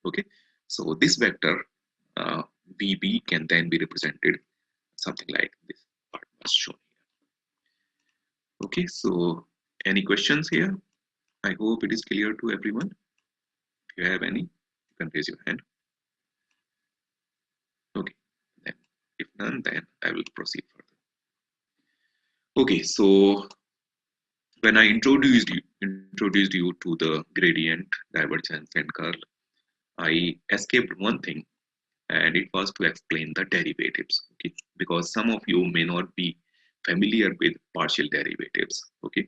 Okay, so this vector VB can then be represented something like this part was shown here. Okay, so any questions here? I hope it is clear to everyone. If you have any, you can raise your hand. Okay, then if none, then I will proceed further. Okay, so when I introduced you to the gradient, divergence, and curl, I escaped one thing, and it was to explain the derivatives. Okay, because some of you may not be familiar with partial derivatives. Okay,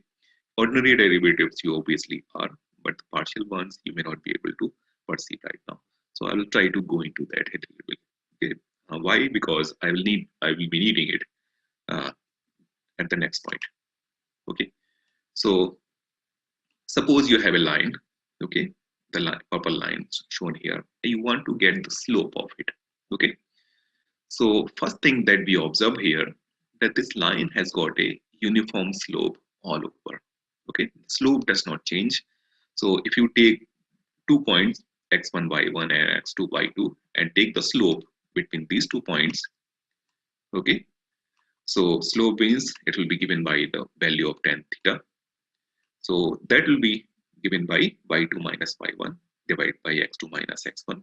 ordinary derivatives you obviously are, but the partial ones you may not be able to perceive right now. So I will try to go into that a little bit. Okay, why? Because I will be needing it uh, at the next point. Okay, so suppose you have a line. Okay, the purple line shown here. You want to get the slope of it. Okay, so first thing that we observe here, that this line has got a uniform slope all over. Okay, slope does not change. So if you take 2 points x1 y1 and x2 y2 and take the slope between these 2 points, okay, so slope means it will be given by the value of tan theta. So that will be given by y2 minus y1 divided by x2 minus x1,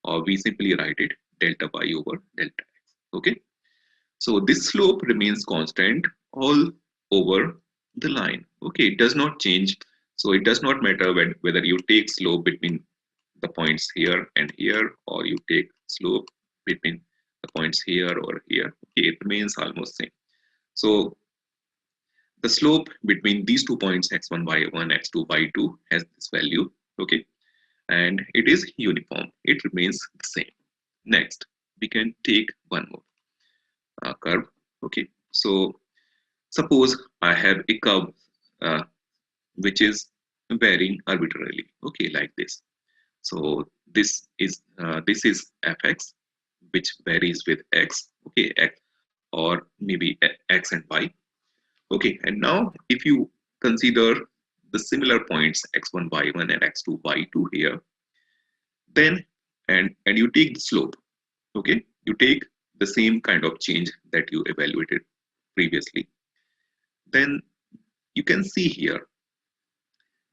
or we simply write it delta y over delta x. Okay, so this slope remains constant all over the line. Okay, it does not change. So it does not matter whether you take slope between the points here and here, or you take slope between the points here or here. Okay, it remains almost same. So the slope between these 2 points x1 y1 x2 y2 has this value. Okay, and it is uniform. It remains the same. Next, we can take one more curve. Okay, so suppose I have a curve uh, which is varying arbitrarily. Okay, like this. So this is fx, which varies with x. Okay, x or maybe x and y. Okay, and now if you consider the similar points x1 y1 and x2 y2 here, then and you take the slope. Okay, you take the same kind of change that you evaluated previously, then you can see here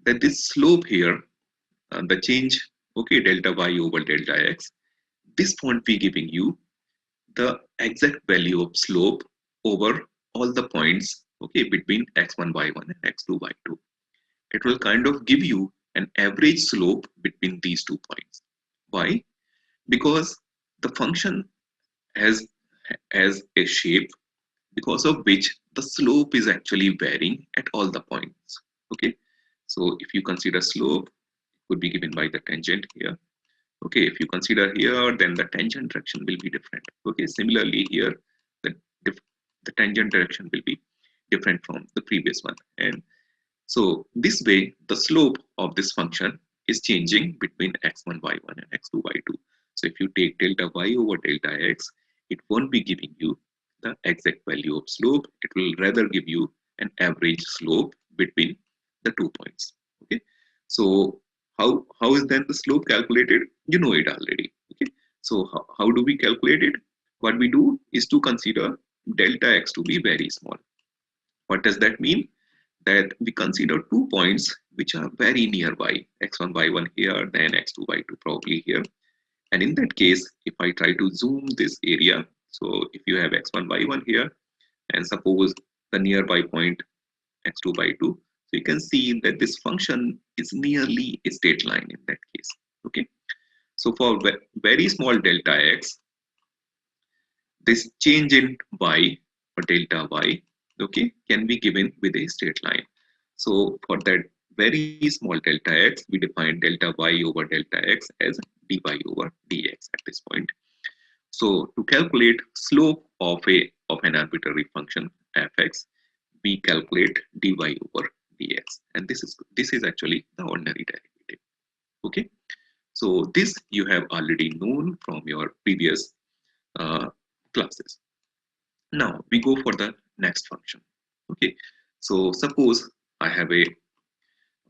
that this slope here, the change, okay, delta y over delta x, this won't be giving you the exact value of slope over all the points, okay, between x1 y1 and x2 y2. It will kind of give you an average slope between these 2 points. Why? Because the function has a shape because of which the slope is actually varying at all the points. Okay, so if you consider slope, it could be given by the tangent here. Okay, if you consider here, then the tangent direction will be different. Okay, similarly here, the, the tangent direction will be different from the previous one. And so this way, the slope of this function is changing between x1, y1 and x2, y2. So if you take delta y over delta x, it won't be giving you the exact value of slope. It will rather give you an average slope between the 2 points. Okay, so how is then the slope calculated? You know it already. Okay, so how do we calculate it? What we do is to consider delta x to be very small. What does that mean? That we consider 2 points which are very nearby, x1 y1 here, then x2 y2 probably here. And in that case, if I try to zoom this area, so if you have x1 y1 here, and suppose the nearby point x2 y2, so you can see that this function is nearly a straight line in that case. Okay, so for very small delta x, this change in y or delta y, okay, can be given with a straight line. So for that very small delta x, we define delta y over delta x as dy over dx at this point. So to calculate slope of an arbitrary function fx, we calculate dy over dx, and this is actually the ordinary derivative. Okay, so this you have already known from your previous classes. Now we go for the next function. Okay, so suppose I have a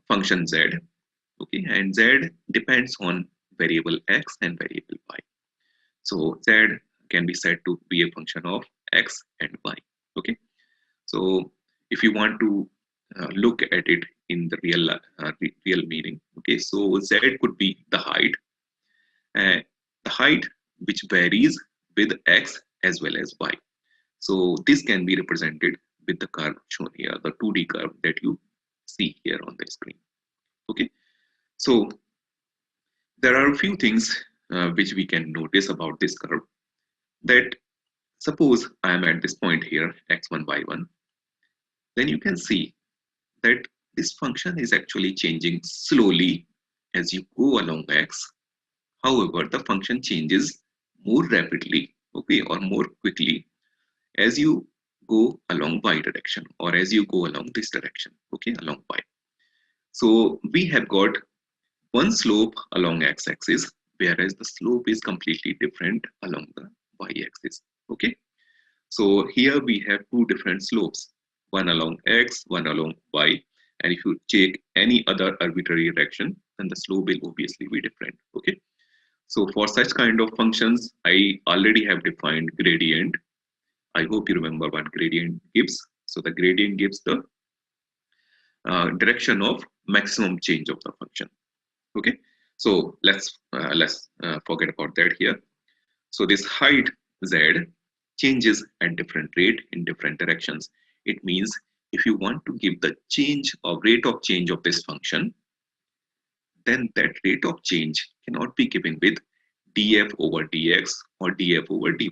function z. Okay, and z depends on variable x and variable y. So z can be said to be a function of x and y. Okay. So if you want to look at it in the real meaning, okay, so z could be the height which varies with x as well as y. So this can be represented with the curve shown here, the 2D curve that you see here on the screen. Okay, so there are a few things which we can notice about this curve. That suppose I am at this point here, x1, y1, then you can see that this function is actually changing slowly as you go along x. However, the function changes more rapidly, okay, or more quickly as you go along y direction or as you go along this direction, okay, along y. So we have got one slope along x-axis, whereas the slope is completely different along the y-axis, okay. So here we have two different slopes, one along x, one along y, and if you take any other arbitrary direction, then the slope will obviously be different, okay. So for such kind of functions, I already have defined gradient. I hope you remember what gradient gives. So the gradient gives the direction of maximum change of the function. Okay. So let's forget about that here. So this height z changes at different rate in different directions. It means if you want to give the change or rate of change of this function, then that rate of change cannot be given with df over dx or df over dy.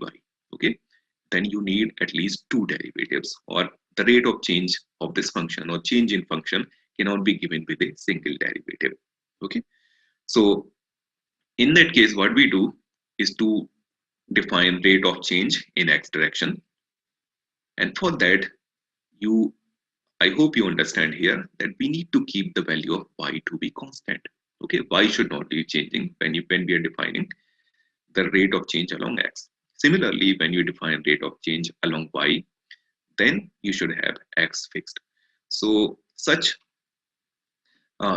Okay, then you need at least two derivatives, or the rate of change of this function or change in function cannot be given with a single derivative. Okay, so in that case, what we do is to define rate of change in x direction, and for that you I hope you understand here that we need to keep the value of y to be constant. Okay, y should not be changing when we are defining the rate of change along x. Similarly, when you define rate of change along y, then you should have x fixed. So such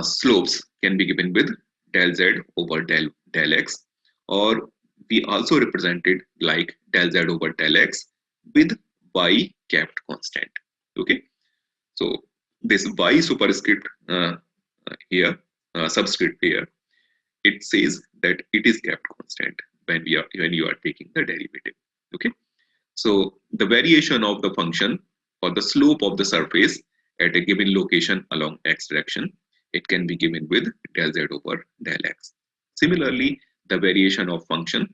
slopes can be given with del z over del x, or we also represent it like del z over del x with y kept constant. Okay, so this y superscript here, subscript here, it says that it is kept constant when you are taking the derivative. Okay, so the variation of the function or the slope of the surface at a given location along x direction, it can be given with del z over del x. Similarly, the variation of function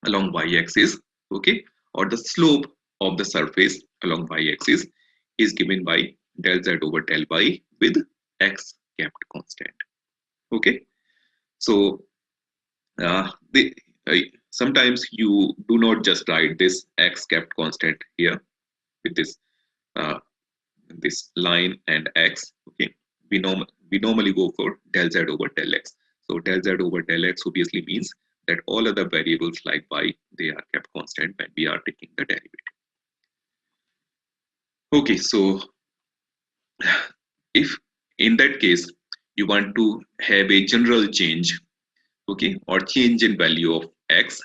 along y-axis, okay, or the slope of the surface along y-axis is given by del z over del y with x kept constant. Okay, so sometimes you do not just write this x kept constant here with this line and x. Okay, we normally go for del z over del x. So del z over del x obviously means that all other variables like y, they are kept constant when we are taking the derivative. Okay, so if in that case you want to have a general change, okay, or change in value of x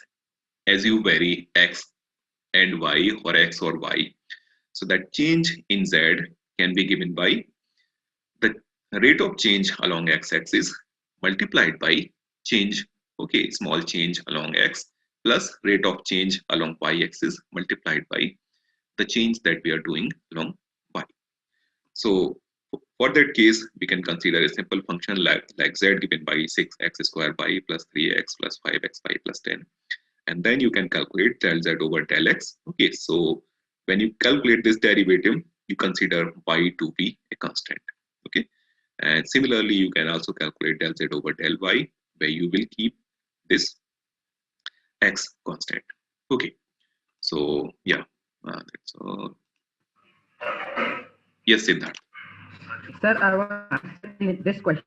as you vary x and y or x or y, so that change in z can be given by the rate of change along x-axis multiplied by change, okay, small change along x plus rate of change along y-axis multiplied by the change that we are doing along y. So for that case, we can consider a simple function like z given by 6x square y plus 3x plus 5xy plus 10. And then you can calculate del z over del x. Okay, so when you calculate this derivative, you consider y to be a constant. Okay, and similarly, you can also calculate del z over del y, where you will keep this x constant. Okay, so yeah, that's all. Yes, Siddharth. Sir, I was asking this question.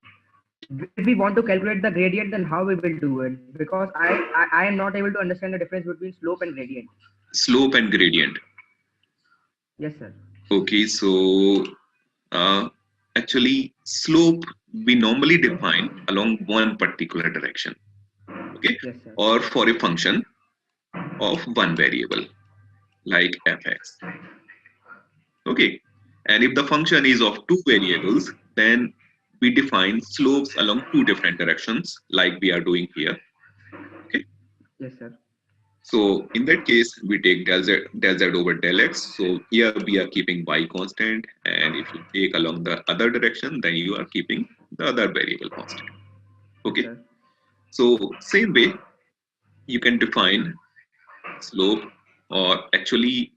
If we want to calculate the gradient, then how we will do it? Because I am not able to understand the difference between slope and gradient. Slope and gradient. Yes, sir. Okay, so actually slope we normally define along one particular direction. okay, Yes, sir. or for a function of one variable like fx, okay. And if the function is of two variables, then we define slopes along two different directions like we are doing here, okay. Yes, sir. So in that case, we take del z over del x. So here we are keeping y constant, and if you take along the other direction, then you are keeping the other variable constant. Yes, Okay. sir. So same way, you can define slope, or actually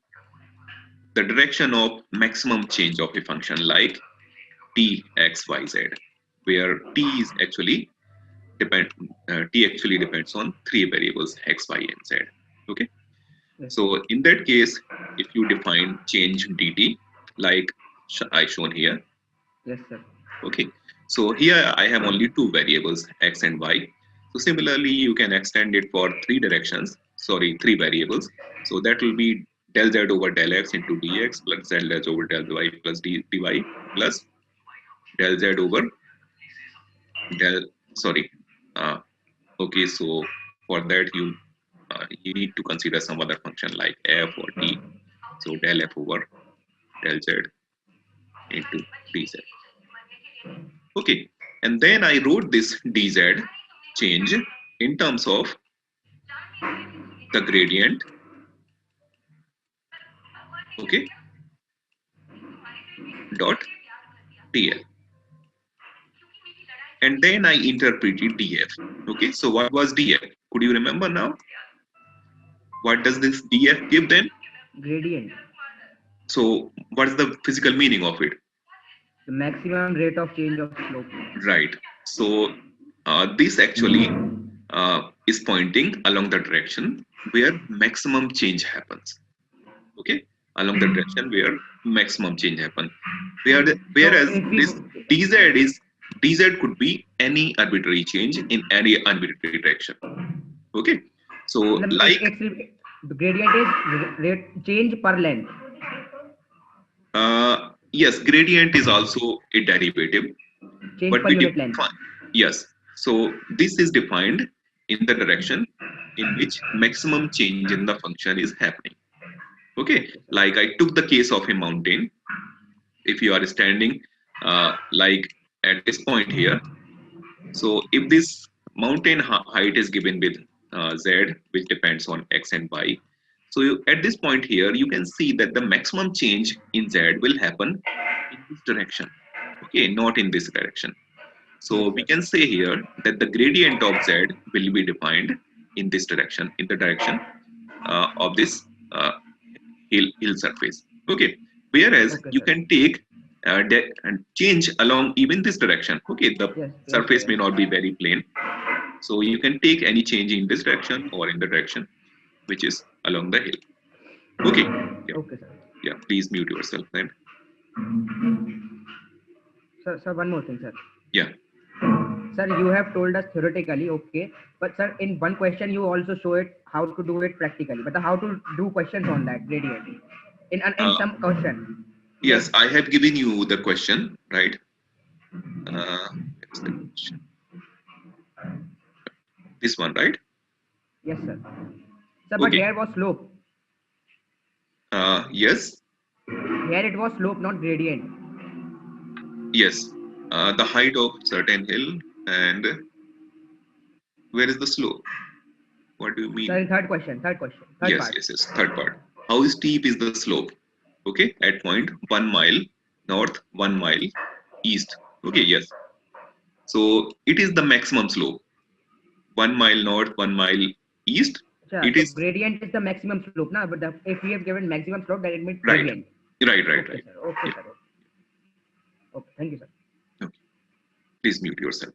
the direction of maximum change of a function like t x y z, where t is actually depend t actually depends on three variables x, y, and z. Okay. Yes, sir. So in that case, if you define change dt like I shown here, Yes, sir. okay. So here I have only two variables x and y. So similarly, you can extend it for three directions. Sorry, three variables. So that will be del z over del x into dx plus del z over del y plus dy plus del z over del. Sorry. Uh, okay. So for that you need to consider some other function like f or t. So del f over del z into dz. Okay, and then I wrote this dz change in terms of the gradient, okay, dot dl. And then I interpreted df. Okay, so what was df? Could you remember now? What does this df give then? Gradient. So what's the physical meaning of it? The maximum rate of change of slope. Right. So this actually is pointing along the direction where maximum change happens. Okay, along the direction where maximum change happens. So Whereas if we this dz could be any arbitrary change in any arbitrary direction. Okay, so like the gradient is rate change per length. yes, gradient is also a derivative, Change but per we unit length. define, yes. So this is defined in the direction in which maximum change in the function is happening. Okay, Okay, sir. like I took the case of a mountain. If you are standing like at this point here, so if this mountain height is given with z, which depends on x and y, so at this point here you can see that the maximum change in z will happen in this direction, okay, not in this direction. Yes, So we sir. can say here that the gradient of z will be defined in this direction, in the direction of this hill surface. Okay, whereas Okay, you sir. can take and change along even this direction. Okay, the Yes, yes, sir. surface may Yes. not be very plain, so you can take any change in this direction or in the direction which is along the hill. Okay, yeah, Okay, sir. yeah. Please mute yourself then. Sir, one more thing, sir. Yeah. Sir, you have told us theoretically, okay, but sir, in one question you also show it how to do it practically, but how to do questions on that gradient in Uh, some question. yes, I have given you the question, right? Where's the question? This one, right? Yes, sir. Sir, but Okay. here was slope. Yes, Here it was slope, not gradient. yes. The height of certain hill, and where is the slope? What do you Sir, mean? in third question, third Yes, part. yes, yes. Third part. How steep is the slope? Okay, at point 1 mile north, 1 mile east. Okay, yes. So it is the maximum slope. 1 mile north, 1 mile east. Sure. It So is gradient is the maximum slope, na? But if we have given maximum slope, then it means right, gradient. right, right, Okay, right. sir. Okay, Yeah. sir. Okay. Thank you, sir. Okay. Please mute yourself.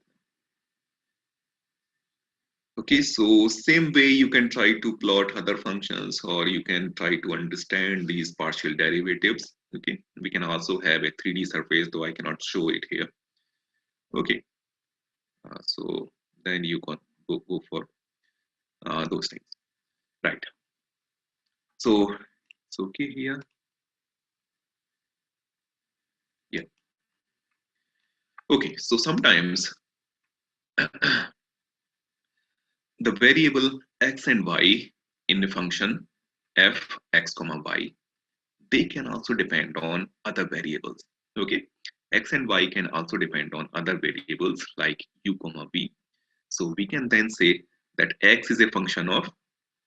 Okay, so same way you can try to plot other functions, or you can try to understand these partial derivatives. Okay, we can also have a 3D surface, though I cannot show it here. Okay, so then you can go for those things, right? So it's okay here. Yeah. Okay, so sometimes the variable x and y in the function f x comma y, they can also depend on other variables. Okay, x and y can also depend on other variables like u comma v. So we can then say that x is a function of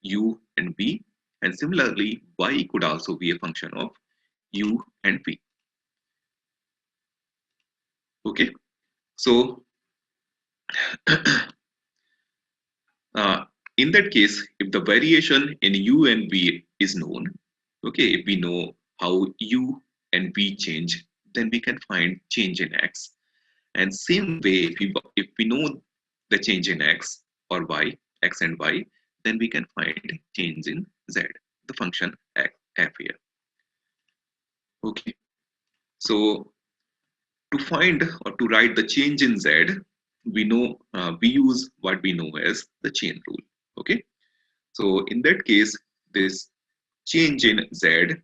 u and v, and similarly y could also be a function of u and v. Okay, so in that case, if the variation in u and v is known, okay, if we know how u and v change, then we can find change in x. And same way, if we know the change in x or y, x and y, then we can find change in z, the function f here. Okay, so to find or to write the change in z, we know we use what we know as the chain rule. Okay, so in that case, this change in z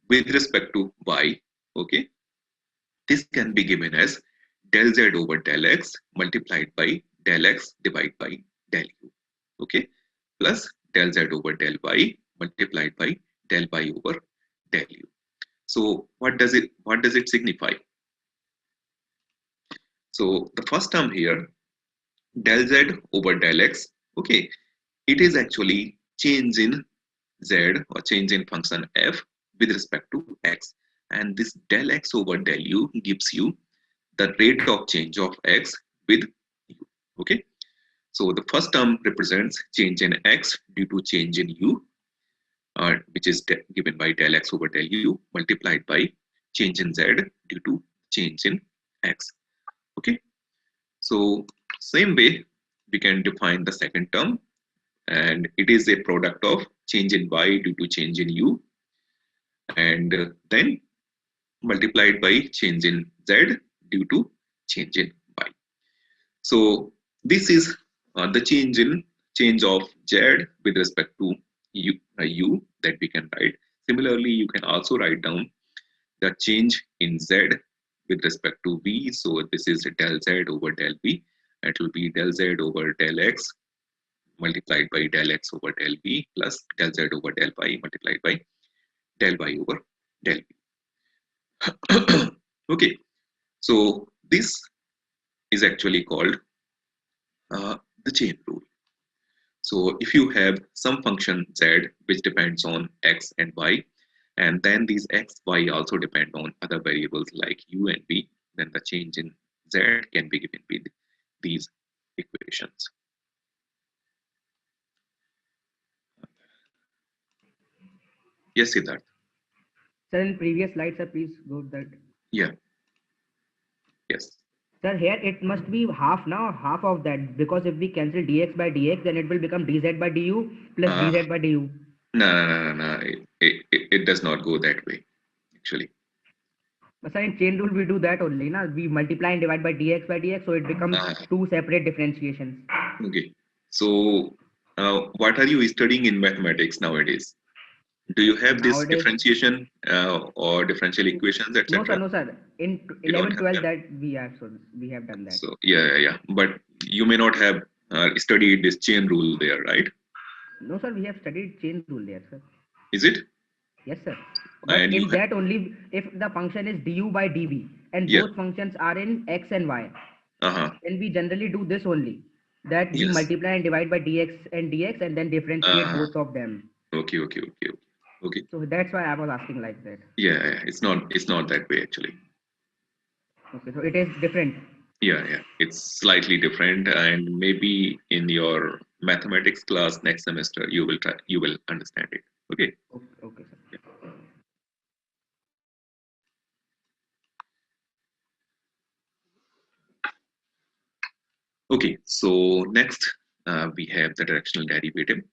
with respect to y, okay, this can be given as del z over del x multiplied by del x divided by del u, okay, plus del z over del y multiplied by del y over del u. So what does it signify? So the first term here, del z over del x, okay, it is actually change in z or change in function f with respect to x, and this del x over del u gives you the rate of change of x with u. Okay, so the first term represents change in x due to change in u, which is given by del x over del u multiplied by change in z due to change in x. Okay, so same way we can define the second term, and it is a product of change in y due to change in u, and then multiplied by change in z due to change in y. So this is the change of z with respect to u that we can write. Similarly, you can also write down the change in z with respect to v. So this is del z over del v. It will be del z over del x multiplied by del x over del v plus del z over del y multiplied by del y over del v. Okay, so this is actually called the chain rule. So if you have some function z which depends on x and y, and then these x, y also depend on other variables like u and v, then the change in z can be given with these equations. Yes, Siddharth. Sir, in previous slides, sir, please go that. Yeah. Yes. Sir, here it must be half now, half of that, because if we cancel dx by dx, then it will become dz by du plus dz by du. No. It does not go that way, actually. But sir, in chain rule, we do that only. Na? We multiply and divide by dx, so it becomes two separate differentiations. Okay. So, what are you studying in mathematics nowadays? Do you have this differentiation or differential equations, etc.? No, sir. In 11, 12, that we have done that. So yeah. But you may not have studied this chain rule there, right? No, sir. We have studied chain rule there, sir. Is it? Yes, sir. But and in that only if the function is du by dv and both functions are in x and y, then we generally do this only. That we multiply and divide by dx and then differentiate both of them. Okay. So that's why I was asking like that. Yeah, it's not that way actually. Okay, so it is different. Yeah, it's slightly different, and maybe in your mathematics class next semester you will understand it. Okay, sir. Yeah. Okay, so next we have the directional derivative.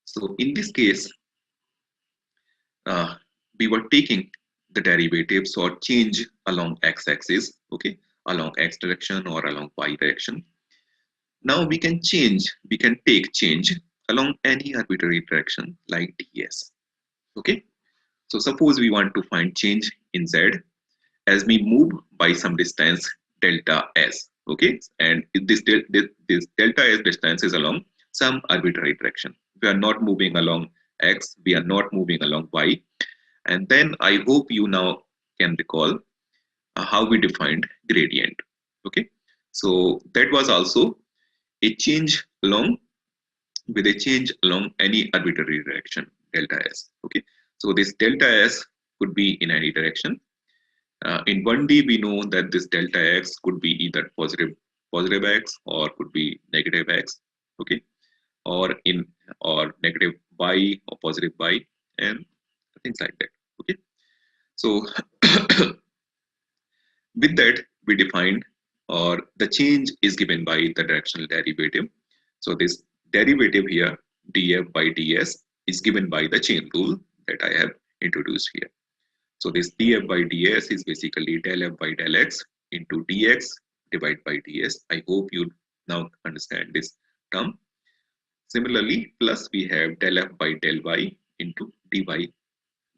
So in this case, we were taking the derivatives or change along x-axis, okay, along x direction or along y direction. Now we can take change along any arbitrary direction like ds. Okay, so suppose we want to find change in z as we move by some distance delta s. Okay, and this delta S distance is along some arbitrary direction. We are not moving along X, we are not moving along Y. And then I hope you now can recall how we defined gradient. Okay, so that was also a change along with a change along any arbitrary direction, delta S. Okay, so this delta S could be in any direction. In 1D, we know that this delta X could be either positive X or could be negative X. Okay, or negative Y or positive Y and things like that. Okay, so with that, we defined or the change is given by the directional derivative. So this derivative here, df by ds, is given by the chain rule that I have introduced here. So this df by ds is basically del f by del x into dx divided by ds. I hope you now understand this term. Similarly, plus we have del f by del y into dy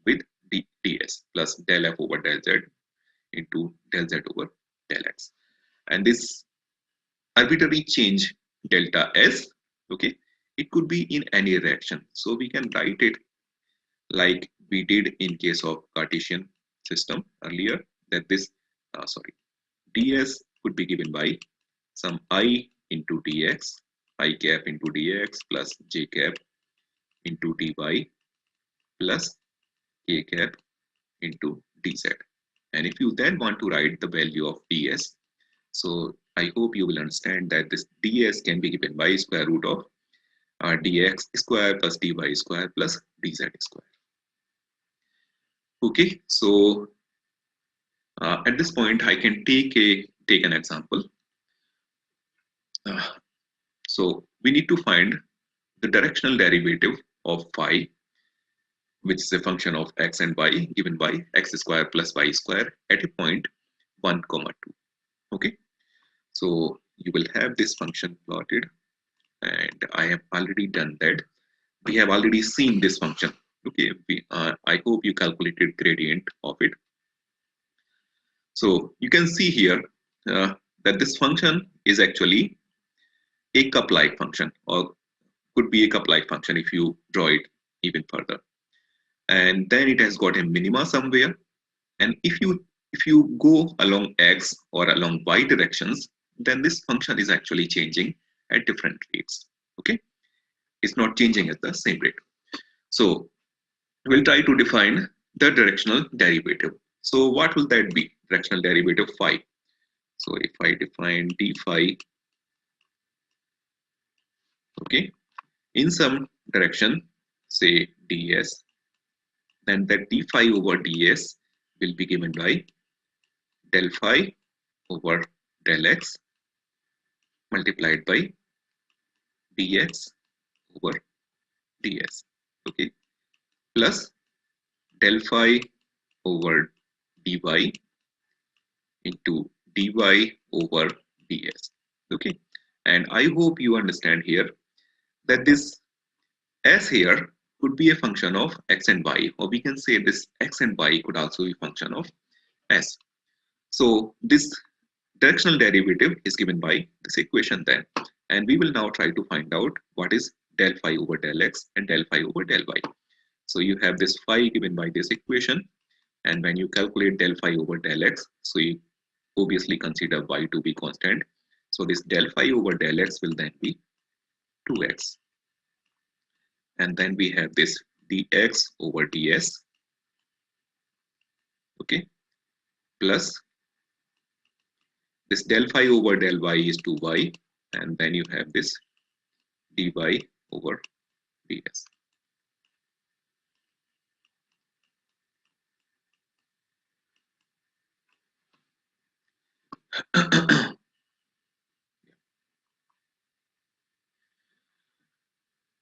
with ds plus del f over del z into del z over del x. And this arbitrary change delta s, okay, it could be in any direction. So we can write it like we did in case of Cartesian system earlier, that this, ds could be given by some I into dx, I cap into dx plus j cap into dy plus k cap into dz. And if you then want to write the value of ds, so I hope you will understand that this ds can be given by square root of dx square plus dy square plus dz square. Okay, so at this point I can take an example. So we need to find the directional derivative of phi, which is a function of x and y given by x square plus y square at a point 1, 2. Okay, so you will have this function plotted, and I have already done that. We have already seen this function. Okay, I hope you calculated gradient of it. So you can see here that this function is actually a cup-like function, or could be a cup-like function if you draw it even further. And then it has got a minima somewhere. And if you go along x or along y directions, then this function is actually changing at different rates. Okay, it's not changing at the same rate. So we'll try to define the directional derivative. So what will that be? Directional derivative phi. So if I define d phi, okay, in some direction, say ds, then that d phi over ds will be given by del phi over del x multiplied by dx over ds. Okay, plus del phi over dy into dy over ds. Okay, and I hope you understand here that this s here could be a function of x and y, or we can say this x and y could also be a function of s. So this directional derivative is given by this equation then, and we will now try to find out what is del phi over del x and del phi over del y. So you have this phi given by this equation, and when you calculate del phi over del x, so you obviously consider y to be constant. So this del phi over del x will then be 2x. And then we have this dx over ds, okay, plus this del phi over del y is 2y, and then you have this dy over ds.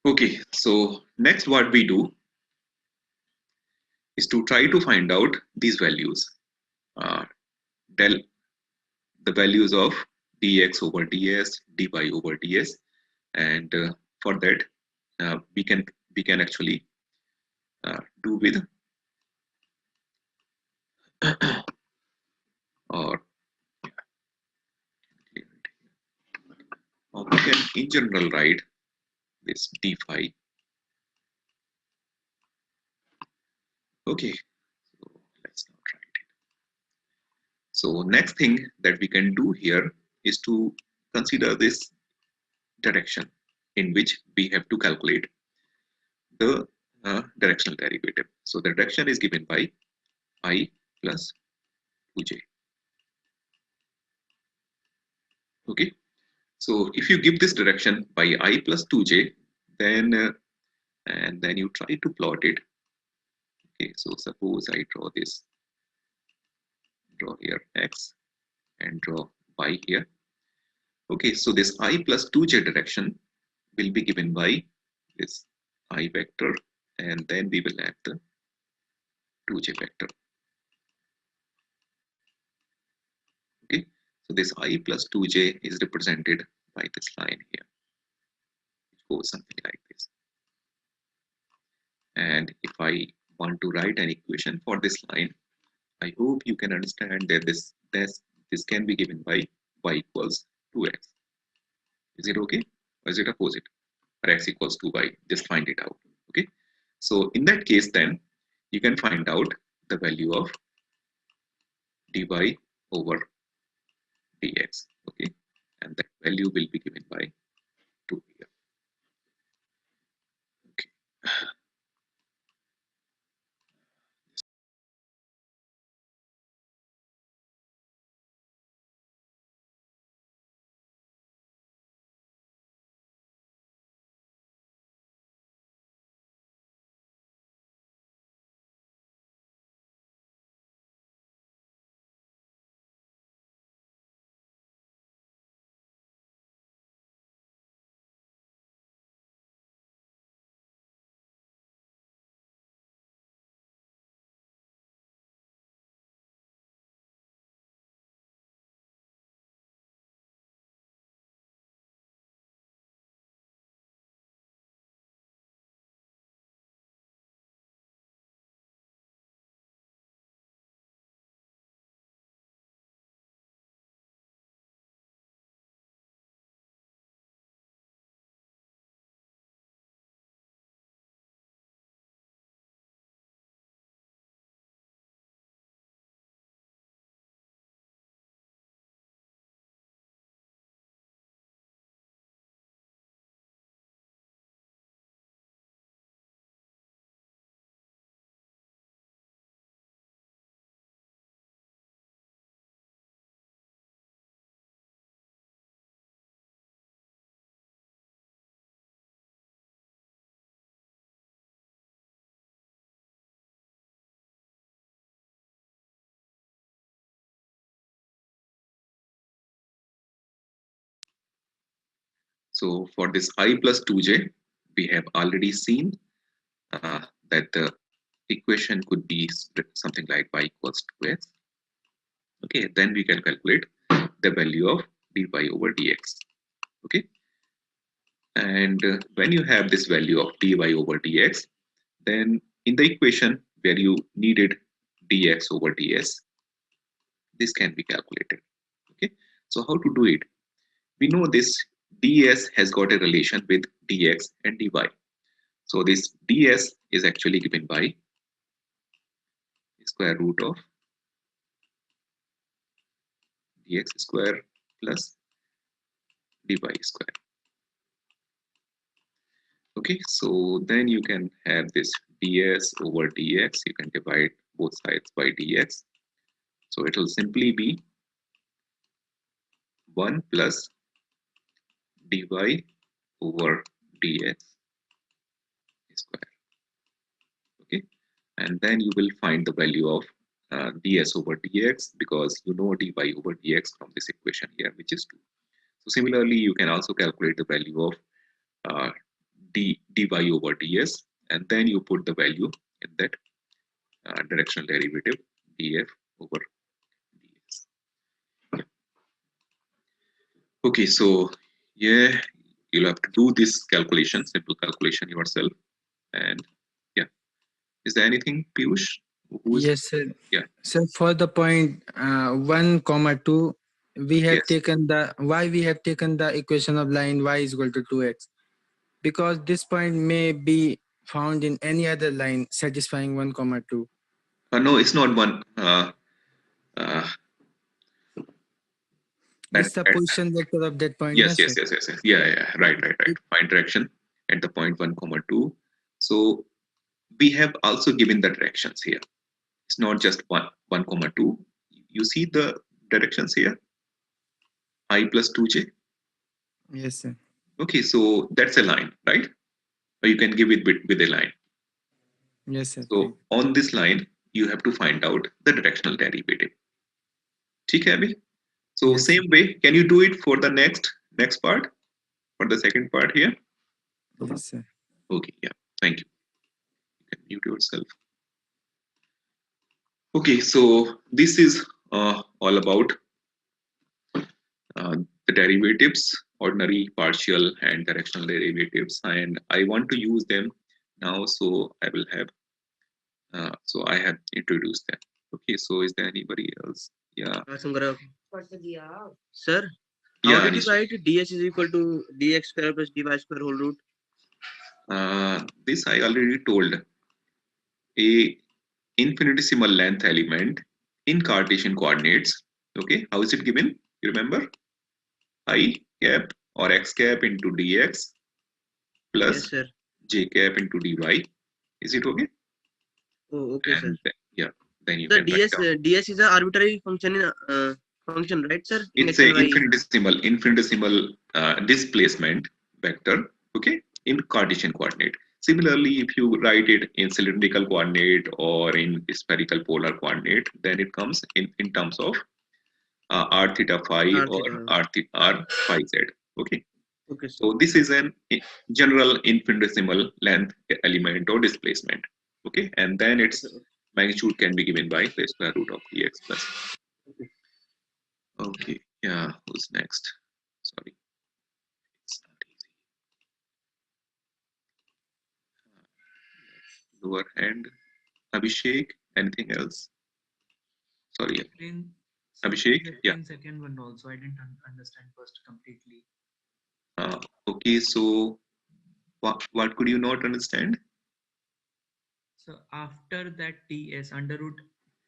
Okay, so next what we do is to try to find out these values, the values of dx over ds, dy over ds, and for that we can actually do with or we can in general write this d phi. Okay, so let's now write it. So next thing that we can do here is to consider this direction in which we have to calculate the directional derivative. So the direction is given by I plus 2j. Okay, so if you give this direction by I plus 2j, then and then you try to plot it. Okay, so suppose I draw here x and draw y here. Okay, so this I plus 2j direction will be given by this I vector, and then we will add the 2j vector. Okay, so this I plus 2j is represented by this line here, which goes something like this. And if I want to write an equation for this line, I hope you can understand that this can be given by y equals 2x. Is it okay? Or is it opposite? Or x equals 2y? Just find it out. Okay. So in that case, then you can find out the value of dy over dx. Okay, and that value will be given by 2 here. Okay. So for this I plus 2j, we have already seen that the equation could be something like y equals 2x. Okay, then we can calculate the value of dy over dx. Okay, and when you have this value of dy over dx, then in the equation where you needed dx over ds, this can be calculated. Okay, so how to do it? We know this ds has got a relation with dx and dy. So this ds is actually given by square root of dx square plus dy square. Okay, so then you can have this ds over dx. You can divide both sides by dx. So it will simply be 1 plus dy over dx square. Okay, and then you will find the value of ds over dx, because you know dy over dx from this equation here, which is 2. So similarly, you can also calculate the value of dy over ds, and then you put the value in that directional derivative df over ds. Okay, so yeah, you'll have to do this calculation, simple calculation yourself. And yeah, is there anything, Piyush? Yes, sir. Yeah. So for the point 1, 2, we have taken the equation of line y is equal to 2x, because this point may be found in any other line satisfying 1, 2. No, it's not one. It's the position vector of that point. Yes. Yeah. Right. Find direction at the point 1, 2. So we have also given the directions here. It's not just 1, 2. You see the directions here? I plus 2j. Yes, sir. Okay, so that's a line, right? Or you can give it with a line. Yes, sir. So on this line, you have to find out the directional derivative. Okay, Abhi? So yes, same way, can you do it for the next part, for the second part here? Yes, sir. Okay, yeah, thank you. You can mute yourself. Okay, so this is all about the derivatives, ordinary, partial, and directional derivatives, and I want to use them now. So I will have. So I have introduced them. Okay, so is there anybody else? Yeah. Sir, how did you write ds is equal to dx square plus dy square whole root? This I already told. A infinitesimal length element in Cartesian coordinates. Okay, how is it given? You remember? I cap or x cap into dx plus j cap into dy. Is it okay? Oh, okay, and sir. Yeah, then you the can ds is an arbitrary function in function, right, sir? It's a infinitesimal displacement vector, okay, in Cartesian coordinate. Similarly, if you write it in cylindrical coordinate or in spherical polar coordinate, then it comes in terms of r theta phi or r phi z. Okay. Okay. So this is an general infinitesimal length element or displacement. Okay, and then its magnitude can be given by the square root of dx plus. Okay, yeah, who's next? Sorry. It's not easy. Lower hand. Abhishek, anything else? Sorry. Abhishek, yeah. Second one also, I didn't understand first completely. Okay, so what could you not understand? So after that ds under root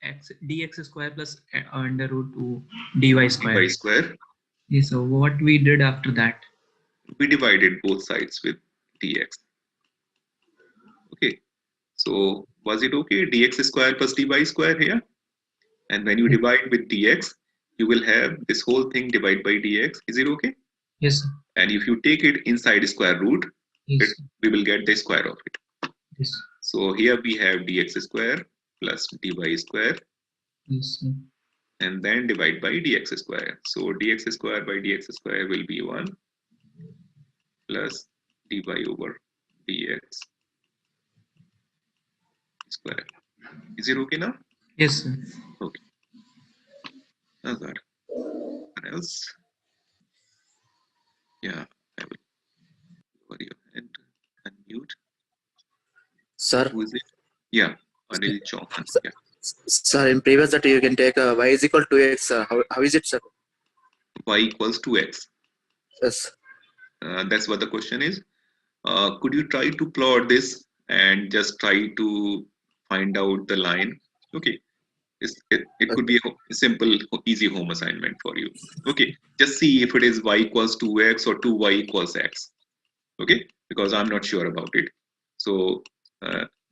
x dx square plus under root 2 dy square. Dy square. Yes, so what we did after that? We divided both sides with dx. Okay, so was it okay? Dx square plus dy square here? And when you divide with dx, you will have this whole thing divided by dx. Is it okay? Yes. And if you take it inside square root, yes, we will get the square of it. Yes. So here we have dx square plus dy square. Yes. And then divide by dx square. So dx square by dx square will be 1 plus dy over dx square. Is it okay now? Yes, sir. Okay. Now that. What else? Yeah, I will lower your hand, unmute. Sir. Who is it? Yeah, Anil Chauhan. Yeah. Sir, in previous that you can take y is equal to x. How is it, sir? Y equals to x. Yes. That's what the question is. Could you try to plot this and just try to find out the line? Okay. It could be a simple, easy home assignment for you. Okay. Just see if it is y equals 2x or 2y equals x. Okay. Because I'm not sure about it. So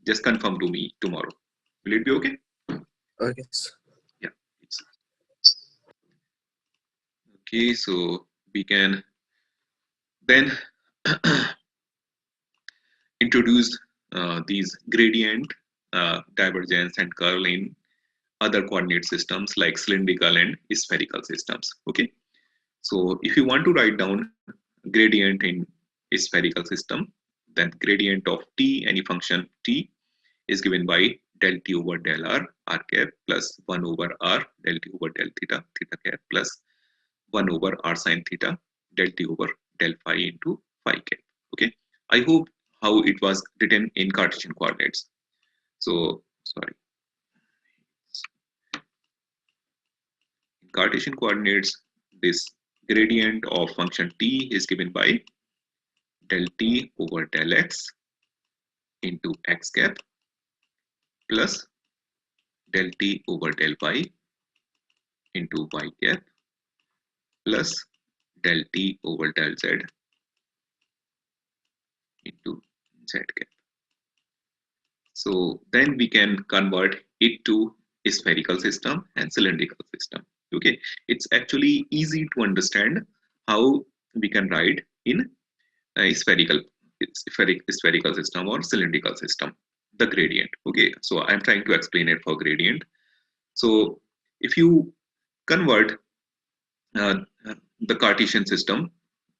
just confirm to me tomorrow. Will it be okay? Okay. Yeah. Okay. So we can then introduce these gradient, divergence, and curl in other coordinate systems like cylindrical and spherical systems. Okay, so if you want to write down gradient in a spherical system, then gradient of t, any function t, is given by del t over del r cap plus 1 over r del t over del theta cap plus 1 over r sine theta del t over del phi into phi cap. Okay, I hope how it was written in Cartesian coordinates. So sorry. In Cartesian coordinates, this gradient of function t is given by del t over del x into x cap plus del t over del y into y cap plus del t over del z into z cap. So then we can convert it to a spherical system and cylindrical system. Okay, it's actually easy to understand how we can write in a spherical system or cylindrical system the gradient. Okay, so I'm trying to explain it for gradient. So if you convert the Cartesian system,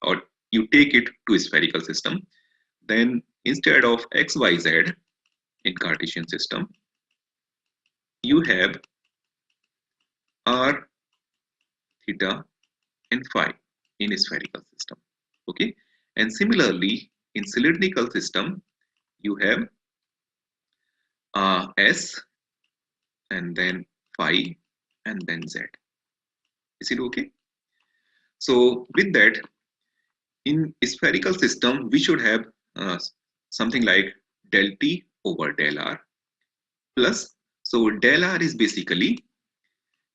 or you take it to a spherical system, then instead of x, y, z in Cartesian system, you have r, theta, and phi in a spherical system. Okay, and similarly in cylindrical system, you have s and then phi and then z. Is it okay? So with that, in a spherical system, we should have something like del t over del r plus, so del r is basically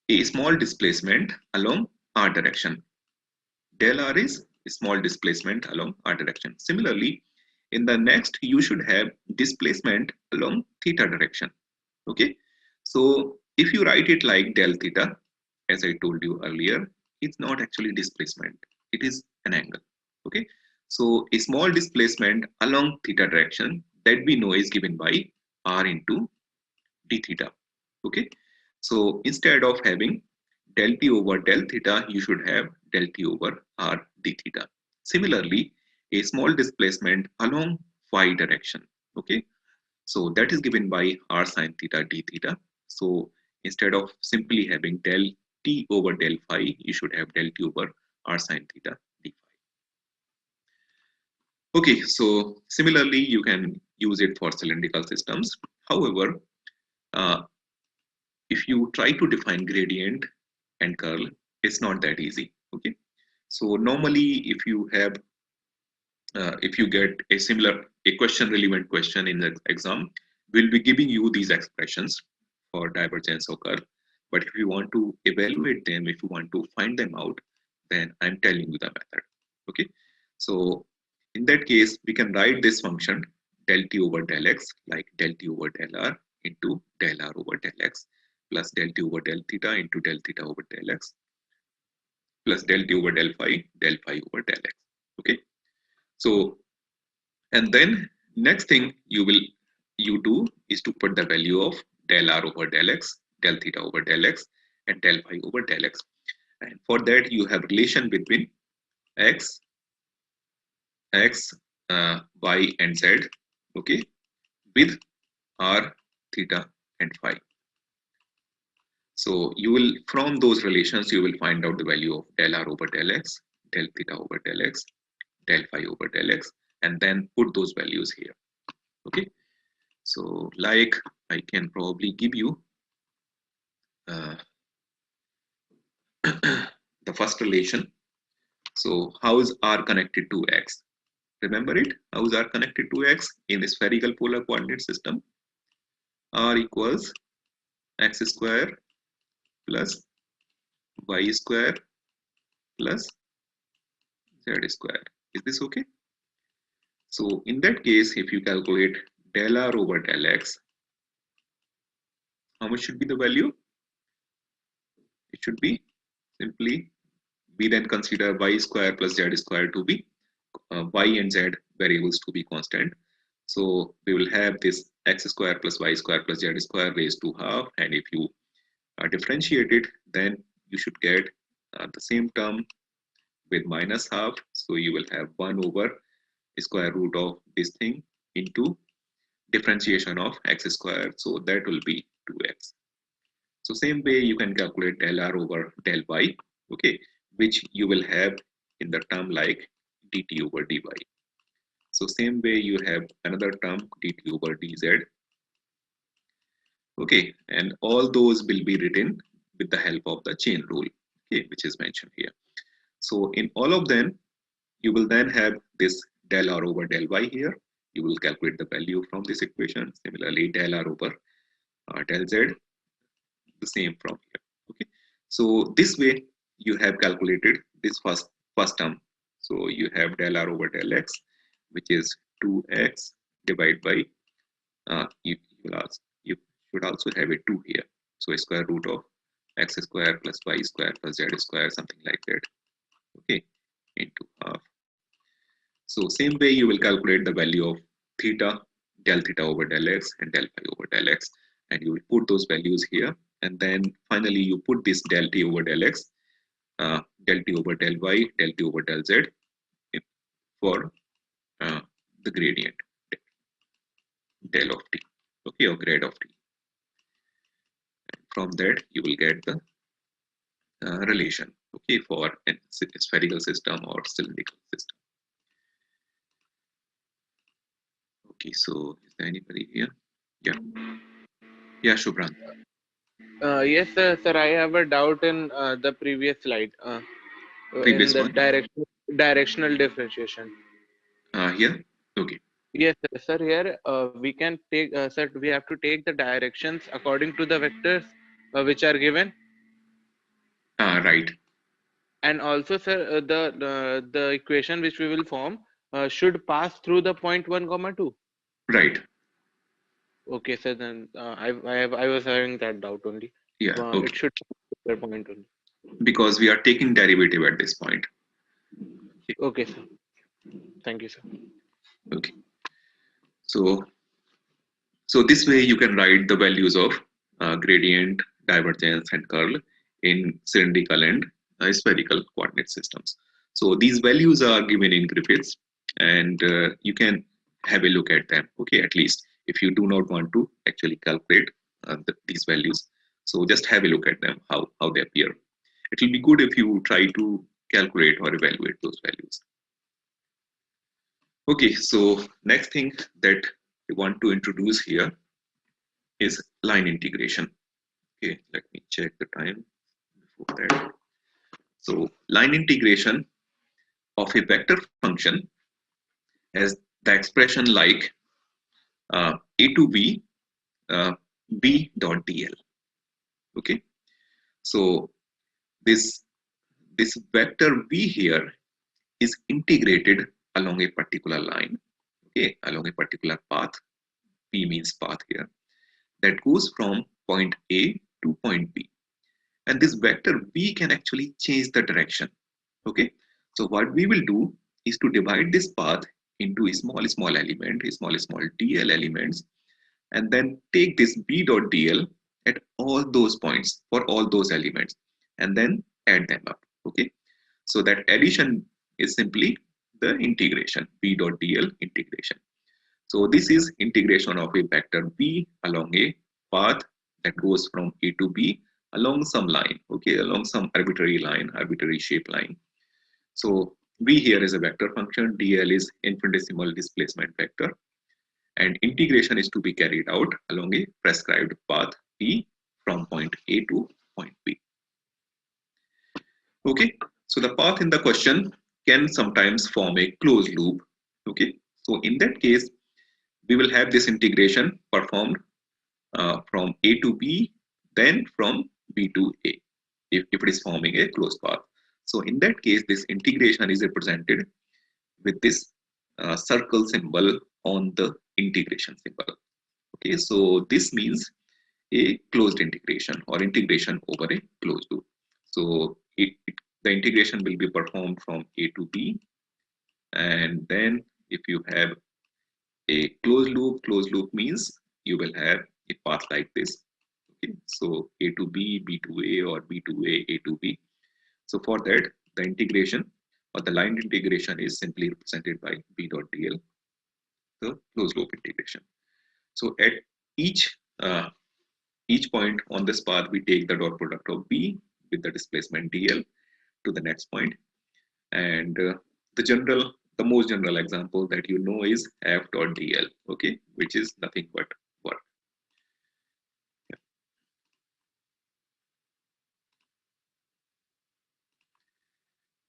a small displacement along r direction. Del r is a small displacement along r direction. Similarly, in the next, you should have displacement along theta direction. Okay, so if you write it like del theta, as I told you earlier, it's not actually displacement, it is an angle. Okay, so a small displacement along theta direction that we know is given by r into d theta. Okay, so instead of having del t over del theta, you should have del t over r d theta. Similarly, a small displacement along phi direction. Okay, so that is given by r sine theta d theta. So instead of simply having del t over del phi, you should have del t over r sine theta d phi. Okay, so similarly, you can use it for cylindrical systems. However, if you try to define gradient and curl, it's not that easy. Okay, so normally if you have if you get a question relevant question in the exam, we'll be giving you these expressions for divergence or curl. But if you want to evaluate them, if you want to find them out, then I'm telling you the method. Okay, so in that case, we can write this function del t over del x like del t over del r into del r over del x plus del t over del theta into del theta over del x plus del t over del phi over del x. Okay, so and then next thing you do is to put the value of del r over del x, del theta over del x, and del phi over del x. And for that, you have relation between x, y, and z, okay, with r, theta, and phi. So you will, from those relations, you will find out the value of del r over del x, del theta over del x, del phi over del x, and then put those values here. Okay, so like I can probably give you the first relation. So how is r connected to x? Remember it? How is r connected to x in a spherical polar coordinate system? R equals x square plus y square plus z square. Is this okay? So in that case, if you calculate del r over del x, how much should be the value? It should be simply, we then consider y square plus z square to be y and z variables to be constant. So we will have this x square plus y square plus z square raised to half, and if you differentiate it, then you should get the same term with minus half. So you will have 1 over square root of this thing into differentiation of x square. So that will be 2x. So same way you can calculate del r over del y, okay, which you will have in the term like dt over dy. So same way you have another term dt over dz. Okay, and all those will be written with the help of the chain rule. okay, which is mentioned here. So in all of them, you will then have this del R over del Y here. You will calculate the value from this equation. Similarly, del R over del Z, the same from here. Okay, so this way you have calculated this first term. So you have del R over del X, which is 2x divided by you should also have a 2 here. So a square root of x square plus y square plus z square, something like that. Okay, into half. So same way you will calculate the value of theta, del theta over del x and del phi over del x, and you will put those values here, and then finally you put this del t over del x, del t over del y, del t over del z for the gradient del of t, okay, or grade of t. From that you will get the relation, okay, for a spherical system or cylindrical system. Okay, so is there anybody here? Yeah, Shubhrant. Yes, sir. I have a doubt in the previous slide. Previous in the directional differentiation. Here. Okay. Yes, sir. Here we can take, sir. We have to take the directions according to the vectors which are given. Right. And also, sir, the equation which we will form should pass through the point 1, 2. Right. Okay, sir. Then I was having that doubt only. Yeah. Okay. It should be point only. Because we are taking derivative at this point. Okay, sir. Thank you, sir. Okay. So this way you can write the values of gradient, divergence, and curl in cylindrical and spherical coordinate systems. So these values are given in Griffiths, and you can have a look at them. Okay, at least if you do not want to actually calculate these values, so just have a look at them, how they appear. It will be good if you try to calculate or evaluate those values. Okay, so next thing that we want to introduce here is line integration. Okay, let me check the time before that. So line integration of a vector function has the expression like a to b b dot dl. Okay, so this vector v here is integrated along a particular line, okay, along a particular path. P means path here, that goes from point A to point B. And this vector v can actually change the direction. Okay, so what we will do is to divide this path into a small element, a small dl elements, and then take this b dot dl at all those points for all those elements, and then add them up. Okay, so that addition is simply the integration, b dot dl integration. So this is integration of a vector v along a path that goes from A to B along some line, okay, along some arbitrary line, arbitrary shape line. So v here is a vector function, dl is infinitesimal displacement vector, and integration is to be carried out along a prescribed path p from point A to point B. Okay, so the path in the question can sometimes form a closed loop. Okay, so in that case, we will have this integration performed from A to B, then from B to A, if it is forming a closed path. So in that case, this integration is represented with this circle symbol on the integration symbol. Okay, so this means a closed integration or integration over a closed loop. So the integration will be performed from A to B, and then if you have a closed loop means you will have a path like this. Okay, so A to B, B to A, or B to A to B. So for that, the integration or the line integration is simply represented by B dot dl, the closed loop integration. So at each point on this path, we take the dot product of B with the displacement dl to the next point, and the most general example that you know is f dot dl, okay, which is nothing but work. Yeah.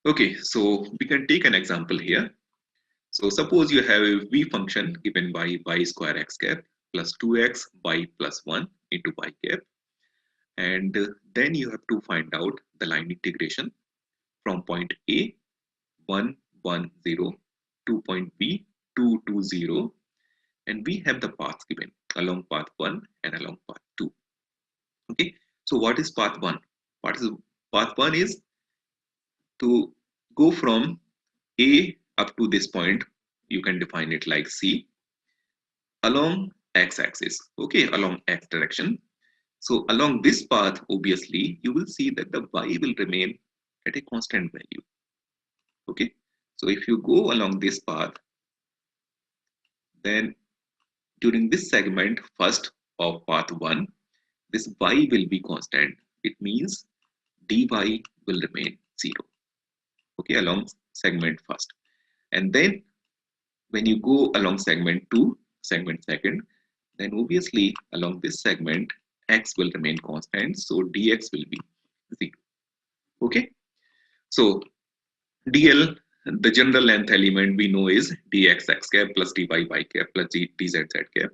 Okay, so we can take an example here. So suppose you have a v function given by y square x cap plus 2x y plus 1 into y cap, and then you have to find out the line integration from point A 1 1 0 to point B 2 2 0, and we have the paths given along path 1 and along path 2. Okay, so what is path 1? Path 1 is to go from A up to this point. You can define it like C along x-axis, okay, along x direction. So along this path, obviously, you will see that the y will remain at a constant value. Okay, so if you go along this path, then during this segment first of path 1, this y will be constant. It means dy will remain 0. Okay, along segment first. And then when you go along segment 2, segment second, then obviously along this segment, x will remain constant. So dx will be 0. Okay, so dl, the general length element we know is dx x cap plus dy y cap plus dz z cap.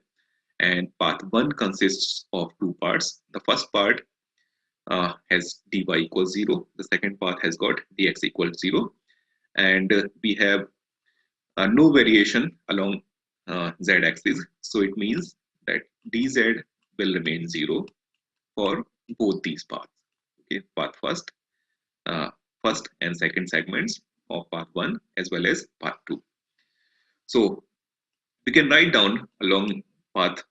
And path 1 consists of two parts. The first part has dy equals 0. The second part has got dx equals 0. And we have no variation along z-axis. So it means that dz will remain 0 for both these paths. Okay, path first and second segments of path 1 as well as path 2. So we can write down along path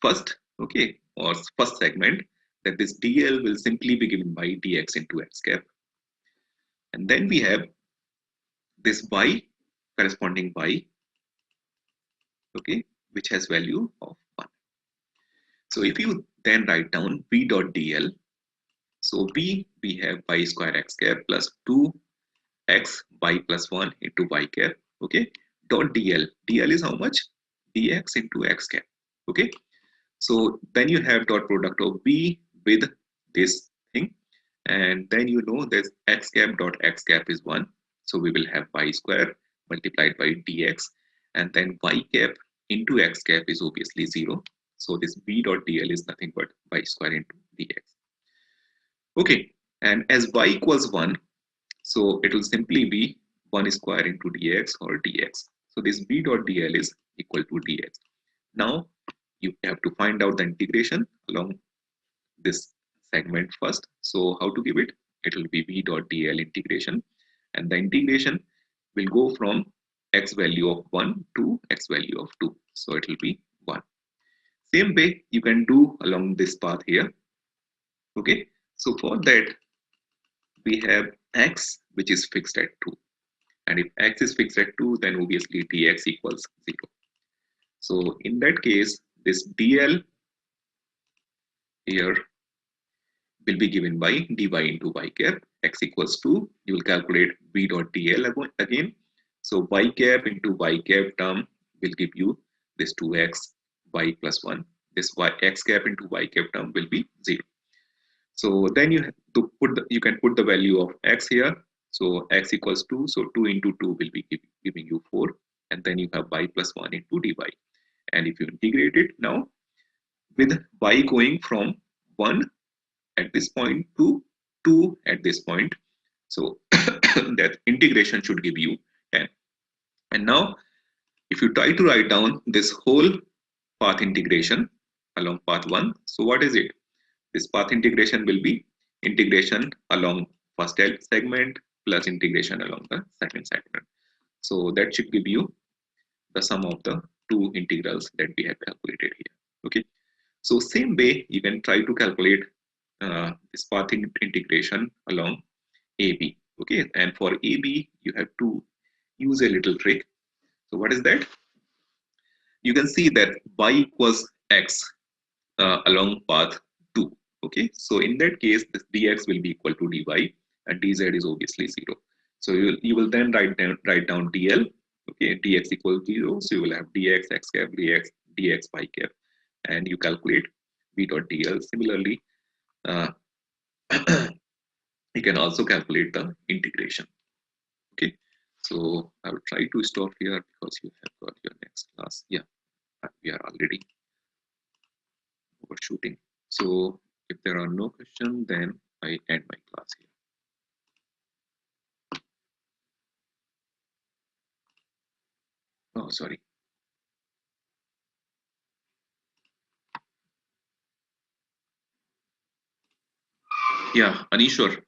first, okay, or first segment, that this dl will simply be given by dx into x cap. And then we have this y, corresponding y, okay, which has value of 1. So if you then write down v dot dl, so v, we have y square x cap plus 2x y plus 1 into y cap, okay, dot dl. dl is how much? dx into x cap, okay. So then you have dot product of v with this thing, and then you know this x cap dot x cap is 1. So we will have y square multiplied by dx, and then y cap into x cap is obviously 0. So this v dot dl is nothing but y square into dx. Okay, and as y equals 1, so it will simply be 1 square into dx or dx. So this v dot dl is equal to dx. Now you have to find out the integration along this segment first. So how to give it? It will be v dot dl integration, and the integration will go from x value of 1 to x value of 2. So it will be 1. Same way you can do along this path here. Okay, so for that we have x which is fixed at 2, and if x is fixed at 2, then obviously dx equals 0. So in that case, this dl here will be given by dy into y cap. X equals 2, you will calculate v dot dl again. So y cap into y cap term will give you this 2x y plus 1. This x cap into y cap term will be 0. So then you have to you can put the value of x here. So x equals 2. So 2 into 2 will be giving you 4. And then you have y plus 1 into dy. And if you integrate it now, with y going from 1 at this point to 2 at this point, so that integration should give you 10. And now if you try to write down this whole path integration along path 1, so what is it? This path integration will be integration along first segment plus integration along the second segment. So that should give you the sum of the two integrals that we have calculated here. Okay, so same way you can try to calculate this path integration along AB. Okay, and for AB you have to use a little trick. So what is that? You can see that y equals x along path 2. Okay, so in that case this dx will be equal to dy, and dz is obviously 0. So you will then write down dl. Okay, dx equals 0. So you will have dx x cap dx y cap, and you calculate v dot dl. Similarly, you can also calculate the integration. So I will try to stop here because you have got your next class. Yeah, we are already overshooting. So if there are no questions, then I end my class here. Oh, sorry. Yeah, Anishwar.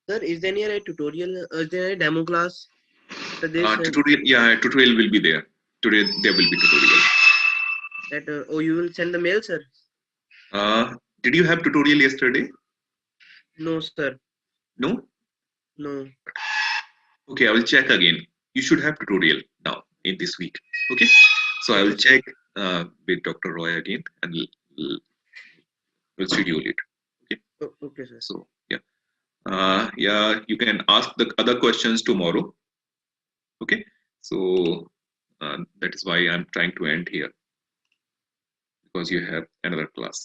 Sir, is there any tutorial? Is there any demo class? For this, tutorial, yeah, tutorial will be there. Today there will be tutorial. that oh, you will send the mail, sir. Did you have tutorial yesterday? No, sir. No. No. Okay, I will check again. You should have tutorial now in this week. Okay, so I will check with Dr. Roy again and we'll schedule it. Okay. Oh, okay, sir. So yeah, yeah, you can ask the other questions tomorrow. Okay, so that is why I'm trying to end here because you have another class.